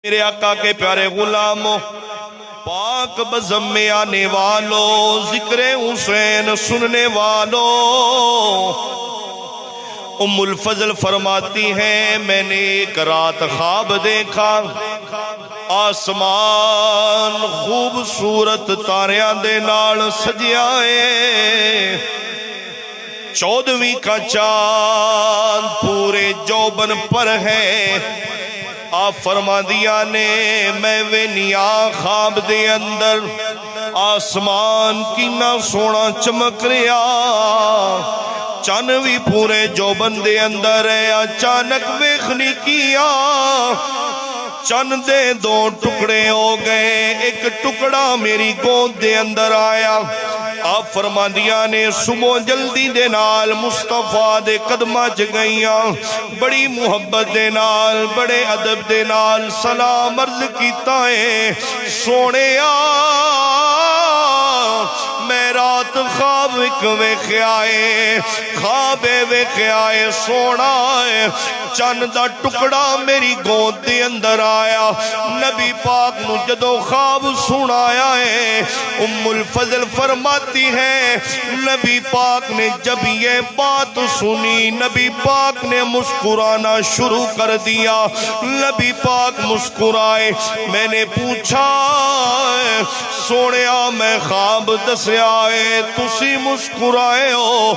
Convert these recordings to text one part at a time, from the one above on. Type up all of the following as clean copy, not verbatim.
میرے آقا کے پیارے غلاموں، پاک بزم میں آنے والوں، ذکر حسین سننے والوں، ام الفضل فرماتی ہیں میں نے ایک رات خواب دیکھا، آسمان خوبصورت تاریاں دے نال سجیا ہے، 14ویں کا چاند پورے جوبن پر ہے۔ آپ فرما دیا نے میں وینیا خواب دے اندر آسمان کینا سونا چمک رہا، چن بھی پورے جوبن دے اندر ہے، اچانک ویکھنی کیا چن دے 2 ٹکڑے ہو گئے، ایک ٹکڑا میری گود دے اندر آیا۔ آپ فرما دیا نے صبح جلدی دے نال مصطفیٰ دے قدمہ گئیاں، بڑی محبت دے نال بڑے ادب دے نال سلام عرض کیتا ہے، سونے میں رات خواب ویکھیا ہے، خواب ویکھیا ہے سونا ہے، چند دا ٹکڑا میری گود دے اندر آیا۔ نبی پاک نو جدو خواب سنایا ہے، ام الفضل فرماتی ہے نبی پاک نے جب یہ بات سنی، نبی پاک نے مسکرانا شروع کر دیا۔ نبی پاک مسکرائے، میں نے پوچھا سونیا میں خواب دسیا ہے تسی مسکرائے ہو؟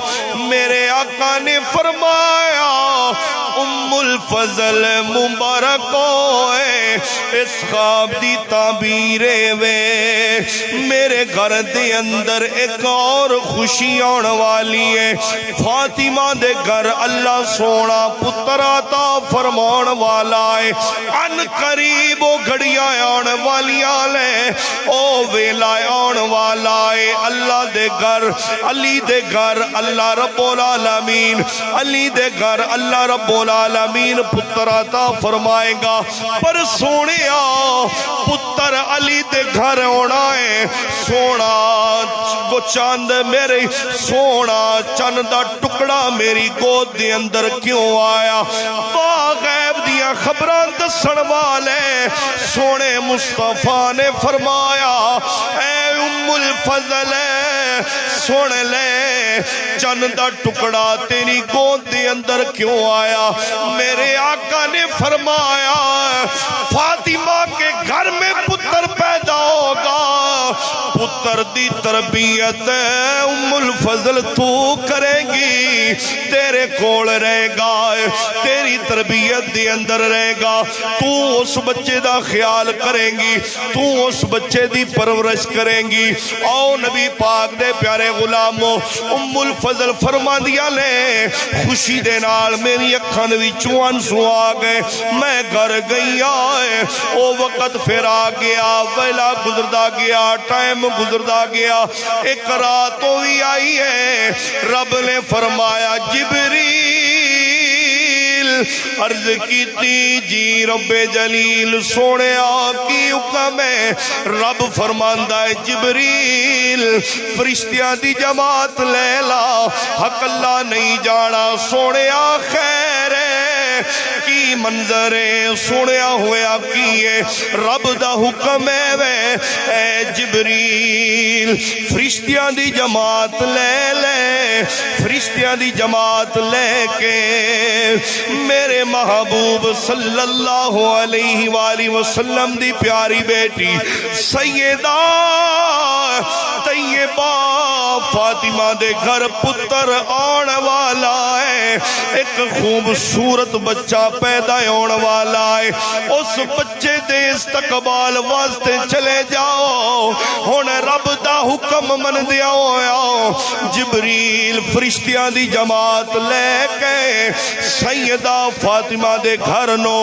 میرے آقا نے فرمایا ام الفضل مبارک ہوئے، اس خواب دی تعبیر وے میرے گھر دے اندر ایک اور خوشی آن والی ہے، فاطمہ دے گھر اللہ سونا پتر عطا فرمان والا ہے، ان قریب وہ گھڑیاں آن والی آلے او ویلا آن والا ہے، اللہ دے گھر علی دے گھر اللہ رب العالمین، علی دے گھر اللہ رب العالمین پتر عطا فرمائے گا، پر سونیا پتر علی دے گھر ہونا ہے، سونا کو چاند میرے سونا چند دا ٹکڑا میری گود دے اندر کیوں آیا؟ غیب دیا خبران دسن والے سونے مصطفیٰ نے فرمایا اے ام الفضل سن لے چند دا ٹکڑا تیری گود دے اندر کیوں آیا؟ میرے آقا نے فرمایا فاطمہ کے گھر میں پتر پیدا ہوگا، پتر دی تربیت ام الفضل تو کرے گی، تیرے کول رہے گا، تیری تربیت دی اندر رہے گا، تو اس بچے دا خیال کریں گی، تو اس بچے دی پرورش کریں گی۔ آؤ نبی پاک دے پیارے غلاموں، ام الفضل فرما دیا لے خوشی دے نال میری اکھان وچوں آنسو آ گئے، میں گھر گئی آئے، او وقت پھر آ گیا، ویلا گزردا گیا، ٹائم گزردا گیا، ایک رات ہوئی آئی ہے، رب نے فرمایا جبریل عرض کیتی جی رب جلیل سونے کی حکم ہے، رب فرماندہ ہے جبریل فرشتیاں دی جماعت لے لا، حق اللہ نہیں جانا، سونے خیر ہے کی منظر ہے، سنیا ہویا کیے رب دا حکم ہے وے اے جبریل فرشتیاں دی جماعت لے لے، فرشتیاں دی جماعت لے کے میرے محبوب صلی اللہ علیہ وآلہ وسلم دی پیاری بیٹی سیدہ طیبہ فاطمہ دے گھر پتر آن والا ہے، ایک خوبصورت بچہ پیدا ہونے والا ہے، اس بچے دے استقبال واسطے چلے جاؤ، ہن رب دا حکم من دیا ہویا، جبریل فرشتیاں دی جماعت لے کے سیدہ فاطمہ دے گھر نو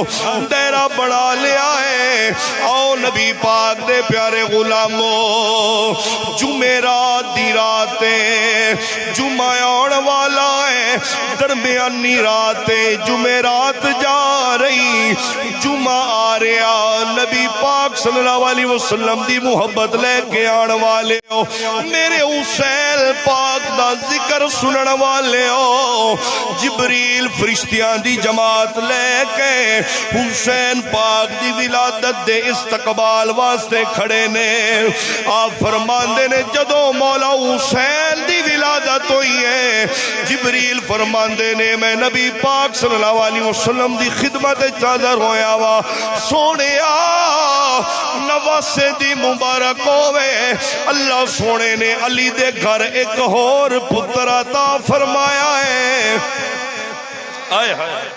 ڈیرا بنا لیا ہے۔ آؤ نبی پاک دے پیارے غلاموں، جمعرات دی راتیں، جمعہ آن والا ہے، درمیانی راتیں، جمعرات رات جا رہی جمعہ آ رہا نبی پاک صلی اللہ علیہ وسلم دی محبت لے کے آن والے ہو میرے حسین پاک دا ذکر سنن والے ہو جبریل فرشتیاں دی جماعت لے کے حسین پاک دی ولادت دے استقبال واسطے کھڑے نے آپ فرماندے نے جدو مولا حسین دی ولادت ہوئی ہے جبریل فرماندے نے میں نبی پاک صلی اللہ علیہ وسلم دی خدمت چادر ہویا وا سونیا نواسے دی مبارک ہوئے اللہ سونے نے علی دے گھر ایک اور پتر عطا فرمایا ہے آئے ہائے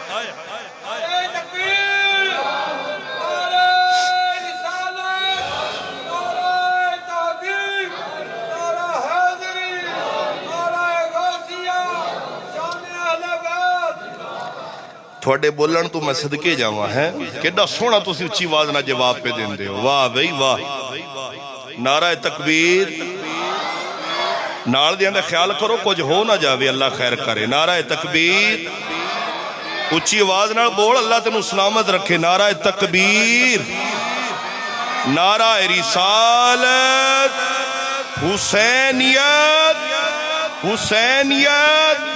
تھوڑے بولن تو میں صدقے جاواں ہے کیڈا سونا تسی اچھی آواز نہ جواب پہ دیندے ہو واہ بھئی واہ نعرہ تکبیر نال دیاں دے خیال کرو کچھ ہو نہ جاوے اللہ خیر کرے نعرہ تکبیر اچھی آواز نہ بول اللہ تینوں سلامت رکھے نعرہ تکبیر نعرہ رسالت حسینیت حسینیت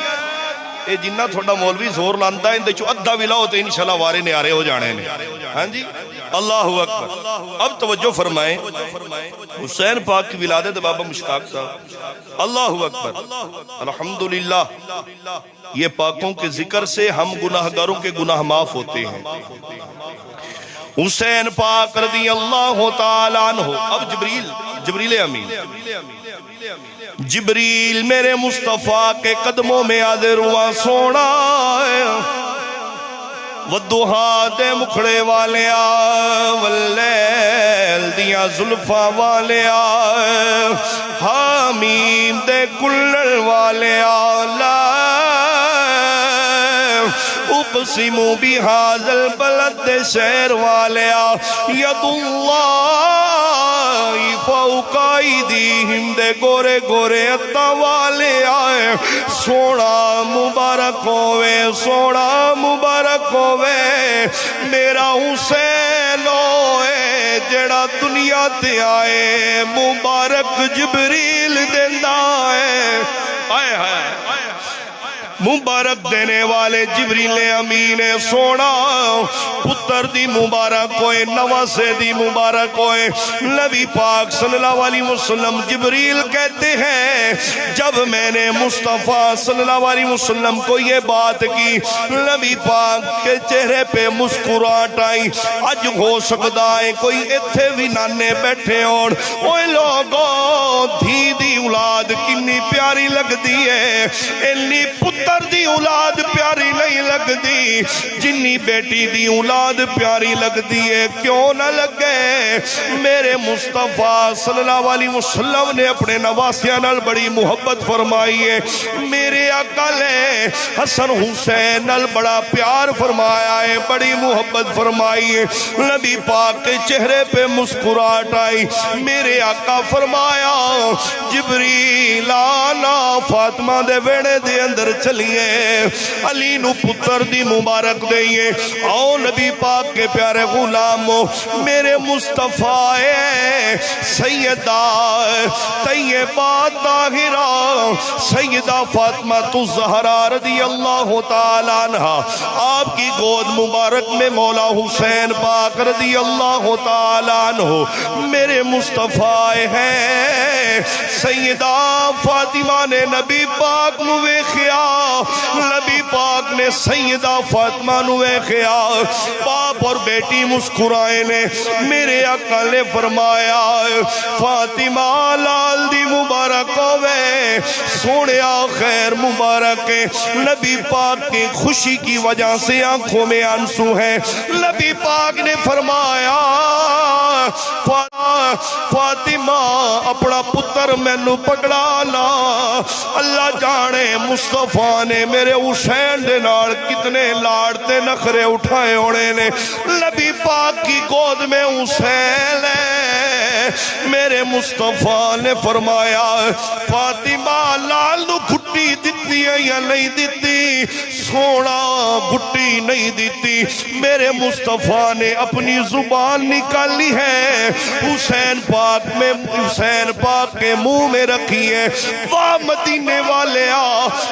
اے جنہ تھوڑا مولوی زور لاندا ہے اندے چو ادھا ولا ہوتے انشاءاللہ وارے نیارے ہو جانے نے ہاں جی اللہ اکبر اب توجہ فرمائیں حسین پاک کی ولادت بابا مشتاق صاحب اللہ اکبر الحمدللہ یہ پاکوں کے ذکر سے ہم گناہگاروں کے گناہ معاف ہوتے ہیں حسین پاک رضی اللہ تعالیٰ عنہ اب جبریل امین جبریل میرے مصطفیٰ کے قدموں میں حاضر ہوا سونا ودوہا دے مکھڑے والے واللیل دیاں زلفاں والے حامیم دے کلل والے لا اقسمو بہذا البلد دے شہر والے ید اللہ فوق ایدیہم دے گورے گورے اتا والے آئے سونا مبارک ہوئے میرا حسین ہوئے جڑا دنیا تے آئے مبارک جبریل دیندہ ہے آئے ہائے مبارک دینے والے جبریل امین سونا پتر دی مبارک ہوئے نواسے دی مبارک ہوئے نبی پاک صلی اللہ علیہ وسلم جبریل کہتے ہیں جب میں نے مصطفیٰ صلی اللہ علیہ وسلم کو یہ بات کی نبی پاک کے چہرے پہ مسکراہٹ آئی اج ہو سکتا ہے کوئی ایتھے بھی نانے بیٹھے اور اوے لوگوں دھی دی اولاد کنی پیاری لگ دی ہے انہی پتر دی اولاد پیاری نہیں لگ دی جنی بیٹی دی اولاد پیاری لگ دی ہے کیوں نہ لگے میرے مصطفیٰ صلی اللہ علیہ وسلم نے اپنے نواسیاں نال بڑی محبت فرمائی ہے میرے آقا نے حسن حسین نال بڑا پیار فرمایا ہے بڑی محبت فرمائی ہے نبی پاک کے چہرے پہ مسکراہٹ آئی میرے آقا فرمایا جبریل آنا فاطمہ دے ویڑے دے اندر چلیے علی نو پتر دی مبارک دئیے آؤ نبی پاک کے پیارے غلاموں میرے مصطفیٰ سیدہ طیبہ طاہرہ سیدہ فاطمہ الزہرا رضی اللہ تعالیٰ عنہ آپ کی گود مبارک میں مولا حسین پاک رضی اللہ تعالیٰ عنہ میرے مصطفیٰ ہیں سیدہ فاطمہ نے نبی پاک نو ویکھیا نبی پاک نے سیدہ فاطمہ نو ویکھیا باپ اور بیٹی مسکرائے نے میرے آقا نے فرمایا فاطمہ لال دی مبارک ہوئے سونیا خیر مبارک نبی پاک کی خوشی کی وجہ سے آنکھوں میں آنسو ہیں نبی پاک نے فرمایا فاطمہ اپنا پتر مینو پکڑا لا اللہ جانے مصطفیٰ نے میرے حسین دے نال کتنے لاڑتے نخرے اٹھائے ہونے نے نبی پاک کی گود میں حسین ہے میرے مصطفیٰ نے فرمایا فاطمہ لال نو گھٹی دیتی دی یا نہیں دیتی سونا گھٹی نہیں دیتی میرے مصطفیٰ نے اپنی زبان نکالی ہے حسین پاک کے منہ میں رکھی ہے واہ مدینے والے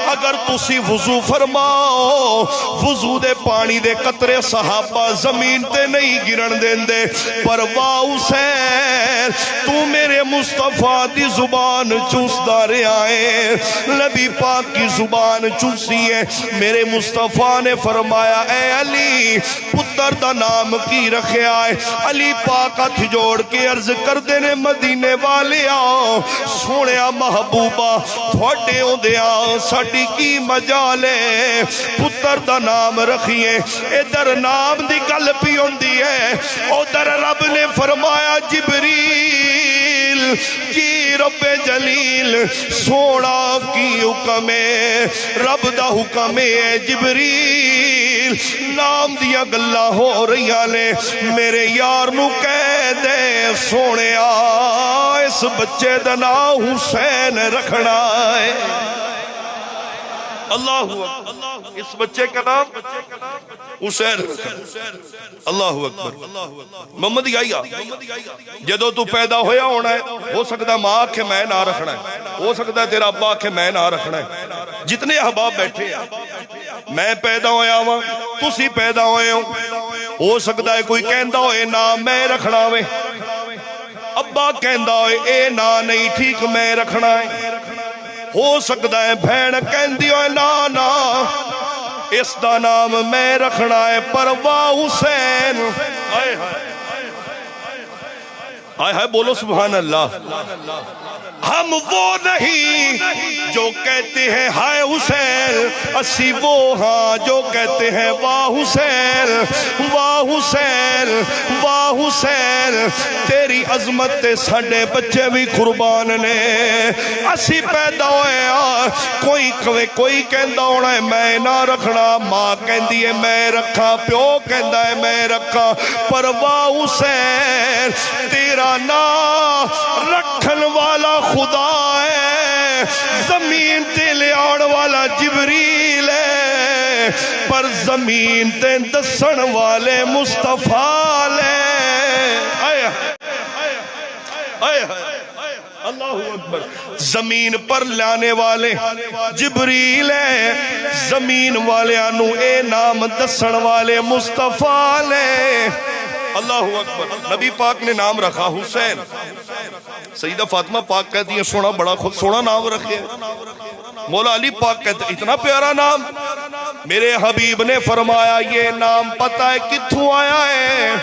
اگر تسی وضو فرماؤ وضو دے پانی دے قطرے صحابہ زمین تے نہیں گرن دین دے پر واہ حسین تو میرے مصطفیٰ دی زبان چوسدا رہا ہے نبی پاک کی زبان چوسی ہے میرے مصطفیٰ نے فرمایا اے علی پتر دا نام کی رکھیا ہے علی پاک ہاتھ جوڑ کے عرض کر دینے مدینے والے آؤ سونیا محبوبہ تھوڑے ہوں دے آؤ ساڑی کی مجالے پتر دا نام رکھیے ادھر نام دی گل پی ہوں دی ہے ادھر رب نے فرمایا جبریل جی رب جلیل سونا کی حکم ہے رب دا حکم ہے جبریل نام دیا گلہ ہو رہی آلے میرے یار نو کہہ دے سونے اس بچے دا نام حسین رکھنا ہے اللہ اکبر اس بچے کا نام حسین اللہ اکبر محمد آئیا جدو تو پیدا ہویا ہونا ہے ہو سکتا ماں آکھے میں نہ رکھنا ہے ہو سکتا ہے تیرا ابا آکھے میں نہ رکھنا ہے جتنے احباب بیٹھے ہیں میں پیدا ہویا ہوں تسی پیدا ہوئے ہو سکتا ہے کوئی کہندہ ہوئے نام میں رکھنا ہوئے ابا کہندہ ہوئے اے نا نہیں ٹھیک میں رکھنا ہے ہو سکتا ہے بھین کہندی ہوئے نا اس دا نام میں رکھنا ہے پر واہ حسین آئے بولو سبحان اللہ ہم وہ نہیں جو کہتے ہیں ہائے حسین اسی وہ ہاں جو کہتے ہیں واہ حسین واہ حسین واہ حسین تیری عظمت تے ساڑے بچے بھی قربان نے اسی پیدا ہوئے کوئی کہندہ ہونا ہے میں نہ رکھنا ماں کہندی ہے میں رکھا پیو کہندہ ہے میں رکھا پر واہ حسین تیرا نا رکھن والا خدا ہے زمین تے لے آڑ والا جبریل ہے پر زمین تے دسن والے مصطفیٰ لے اللہ اکبر زمین پر لانے والے جبریل ہے زمین والے انو اے نام دسن والے مصطفیٰ لے اللہ اکبر نبی پاک نے نام رکھا حسین سیدہ فاطمہ پاک کہتی ہیں سونا بڑا خود سونا نام رکھے مولا علی پاک کہتے ہیں اتنا پیارا نام میرے حبیب نے فرمایا یہ نام پتہ ہے کتھوں آیا ہے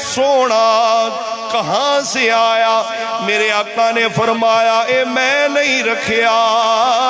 سونا کہاں سے آیا میرے آقا نے فرمایا اے میں نہیں رکھیا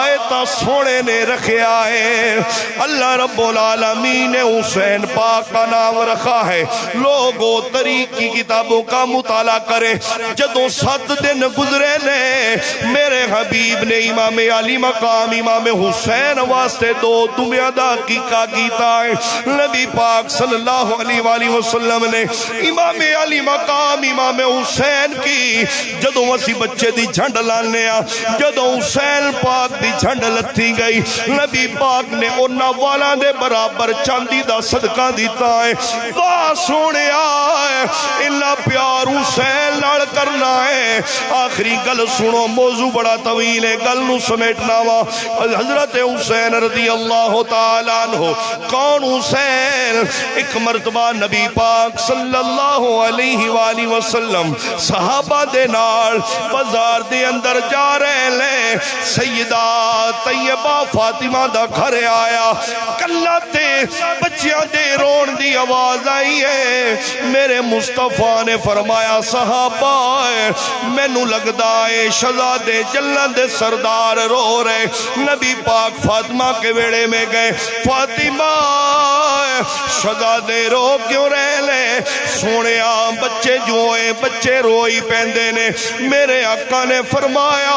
اے تا سونے نے رکھیا ہے اللہ رب العالمین نے حسین پاک کا نام رکھا ہے لوگوں طریق کی کتابوں کا مطالعہ کریں جدوں 7 دن گزرے نے میرے حبیب نے امام علی مقام امام حسین واسطے 2 دنیا دا حقیقہ کیتا ہے نبی پاک صلی اللہ علیہ وآلہ وسلم نے امام علی مقام امام حسین کی جدوں اسی بچے دی جھنڈ لانے جدوں حسین پاک دی جھنڈ لتھی گئی نبی پاک نے انہاں والا دے برابر چاندی دا صدقہ دیتا ہے واہ سونے آئے اللہ پیار حسین لڑ کرنا ہے آخری گل سنو موضوع بڑا طویل ہے گل نو سمیٹنا وا حضرت حسین رضی اللہ تعالیٰ عنہ کون حسین ایک مرتبہ نبی پاک صلی اللہ علیہ وآلہ وسلم صحابہ دے نال بازار دے اندر جا رہے لے سیدہ طیبہ فاطمہ دا گھر آیا کلہ تے بچیاں دے رون دی آواز آئی ہے میرے مصطفیٰ نے فرمایا صحابہ میں نو لگدا ہے شہزادے جلن دے سردار رو رہے نبی پاک فاطمہ کے ویڑے میں گئے فاطمہ شہزادے رو کیوں رہ لے سونے بچے جو بچے روئی پیندے نے. میرے آقا نے فرمایا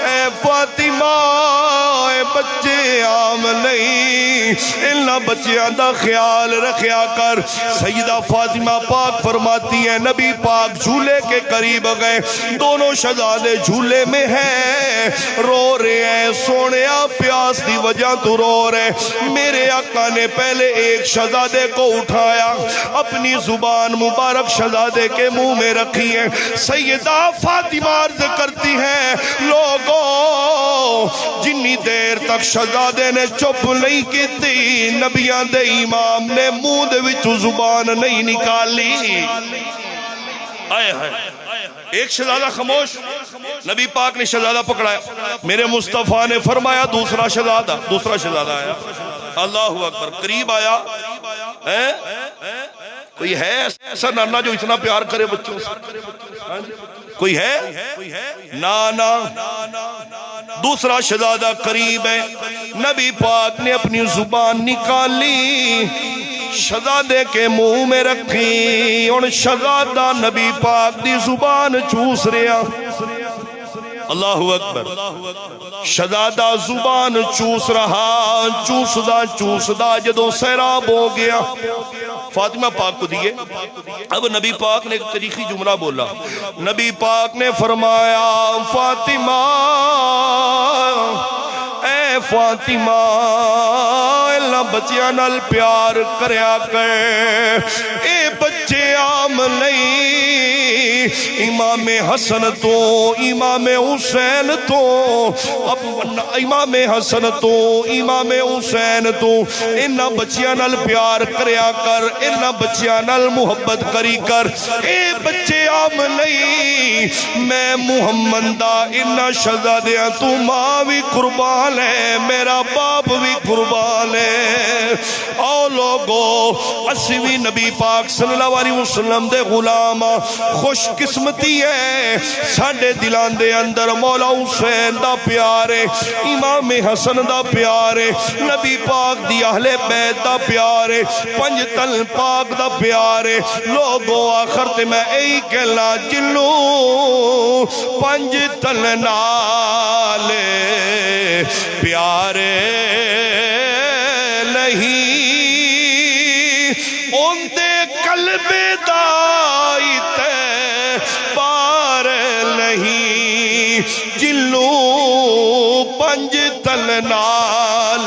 اے فاطمہ اے بچے عام نہیں, انہاں بچیاں دا خیال رکھیا کر. سیدہ فاطمہ پاک فرماتی ہے نبی پاک جھولے کے قریب گئے, دونوں شہزادے جھولے میں ہیں, رو رہے ہیں, سونیا پیاس دی وجہ تو رو رہے. میرے آقا نے پہلے ایک شہزادے کو اٹھایا, اپنی زبان مبارک شہزادے کے منہ میں رکھی ہے. سیدہ فاطمہ عرض کرتی ہے لوگوں جنی دیر تک شہزادے نے چپ نہیں کیتی, نبیاں دے امام نے منہ دے وچوں زبان نہیں نکالی. آئے ہائے, ایک شہزادہ خاموش, نبی پاک نے شہزادہ پکڑایا. میرے مصطفیٰ نے فرمایا دوسرا شہزادہ آیا. اللہ اکبر, قریب آیا. کوئی ہے ایسا نانا جو اتنا پیار کرے بچوں سے؟ کوئی ہے؟ نانا. دوسرا شہزادہ قریب ہے, نبی پاک نے اپنی زبان نکالی, شہزادے کے منہ میں رکھی, اور شہزادہ نبی پاک دی زبان چوس رہا. اللہ اکبر. شہزادہ زبان چوس رہا, چوسدا جدوں سیراب ہو گیا فاطمہ پاک کو دیے. اب نبی پاک نے ایک تاریخی جملہ بولا. نبی پاک نے فرمایا فاطمہ اے فاطمہ اللہ بچیاں نال پیار کریا کر, اے بچے عام نہیں, امام حسن تو امام حسین تو امام حسن تو امام حسین تو انہاں بچیاں نال پیار کریا کر, انہاں بچیاں نال محبت کری کر. اے بچے عام نہیں, میں محمد دا انہاں شہزادیاں تو ماں بھی قربان ہے, میرا باپ بھی قربان ہے. او لوگو اسی بھی نبی پاک صلی اللہ علیہ وسلم دے غلام, خوش قسمتی ہے ساڈے دلان دے اندر مولا حسین دا پیار ہے, امام حسن دا پیار ہے, نبی پاک دی اہل بیت دا پیار ہے, پنج تن پاک دا پیار ہے. لوگو آخر تے میں ای کہلا جلو پنج تن نال پیارے نہیں, ان دے قلب دائی تے پار نہیں, جلو پنج تن نال